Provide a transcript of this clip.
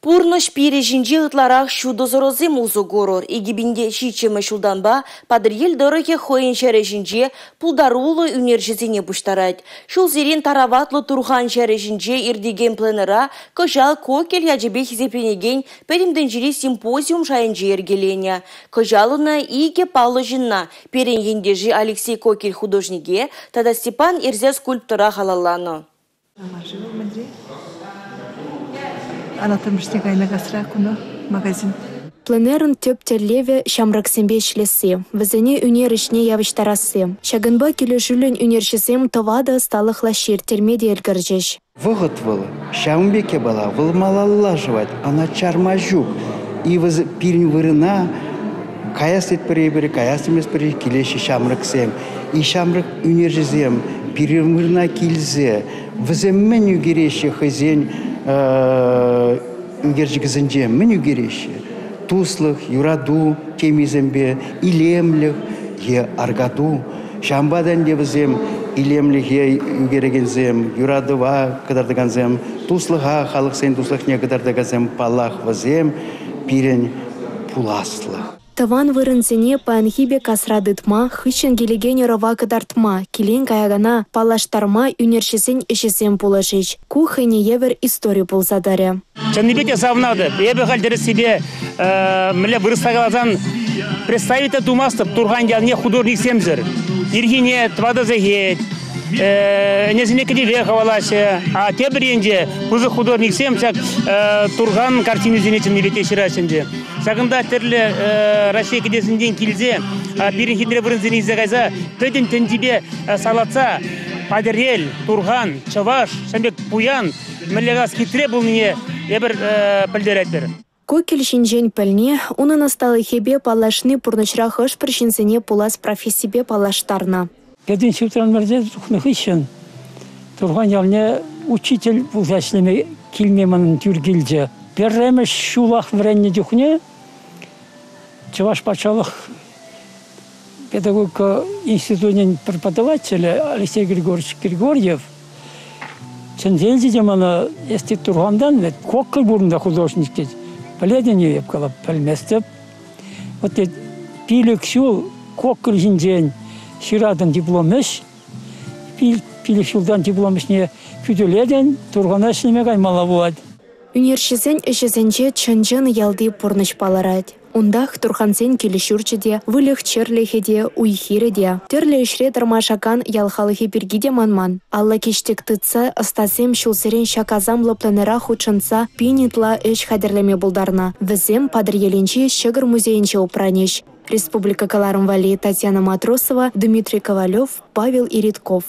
Пурныш пережинже ытларах шудозорозым узу горор. Игибинде шичемы шулданба падырел дырыхе хоен шәрежинже пулдарулы үнержізіне буштарать. Шул зерен тараватлы турхан шәрежинже ирдеген пленера кожал кокел яджебе хизепенеген перемденжери симпозиум шайынже ергелене. Кожалына иге палыжынна перенгендежи Алексей Кокель художнике, тада Степан Ирзе скульптура халалланы. Анатомичтек айнагасыра куну магазин. Пленерын төп терлеве шамраксембе шлесе, візіне үнер ішне явыштарасы. Шагынба келешілін үнершісем товада сталықла шер термеде елгіржеш. Выгод был, шамбеке была, был малалаживать, она чармажук. И воз пирень вырына, каястет перебери, каястемес перебери, келеші шамраксем. И шамрак үнержізем, пирень вырына килзе, віземмен үгереші хызен, үгержігізінде мен үгереші. Туслых, юраду, темизембе, илемліх, е аргаду. Шамбадан девізем, илемліх е үгерегензем, юрадыва кыдардыганзем, туслыға халықсен туслых не кыдардыганзем палах вазем, пирен пуласлых. Таван вырынсене паанхибе касрадытма, хыщен келеген орова кыдартма, келен каягана палаштарма үнершесен ешесен пулашыш. Кухайне евер историю пулзадаре. Чаннибете савнады. Я бы хотел себе вырастагалазан представить думастып турган ялне художник семзер. Иргине твада загет. Незине кедеве хаваласе. А те бренде кузы художник семсак турган картину зенечен небете ширасенде. Сагында терле Россия кедесінден келзе, бірін хиндре вырынзені изағайза, көдін тендебе салатса, падерел, турган, чаваш, шамбек пуян, мүллегас хитре бұл мне ебір пілдереттір. Кокель шинжен пілне, унын асталы хебе палашны пурнычра хыш пришинсене пулас профессибе палаштарна. Көдін шутран мәрде тұхны хыщын, турган ялне учитель пулзашлыме келмеманын тюргілже. Первый шулах вренне дюхне, Чаваш Пачалах, педагог института преподавателя Алексей Григорьевич Григорьев, Чензельзи демана если тургандан, коккал бурнда художники, поледение епкала пальместеп, вот это пилик сюл, коккал жинжень, ширадан дипломеш, пилик сюлдан дипломешне күдөледен, турганашныме каймалавуад. Үнершесен эшесенче чынжын ялды пурныш паларад. Ундах турхансен келешурчеде, вылых черлехеде, уйхиреде. Терле ишре тармашакан ялхалыхи пергиде манман. Алла кештек тыца астасем шулсерен шаказамлы пленера хучынса пинитла эш хадерлеме булдарна. Візем падырьеленче Щегыр музейінче упранеш. Республика Каларым Вали, Татьяна Матросова, Дмитрий Ковалев, Павел Иритков.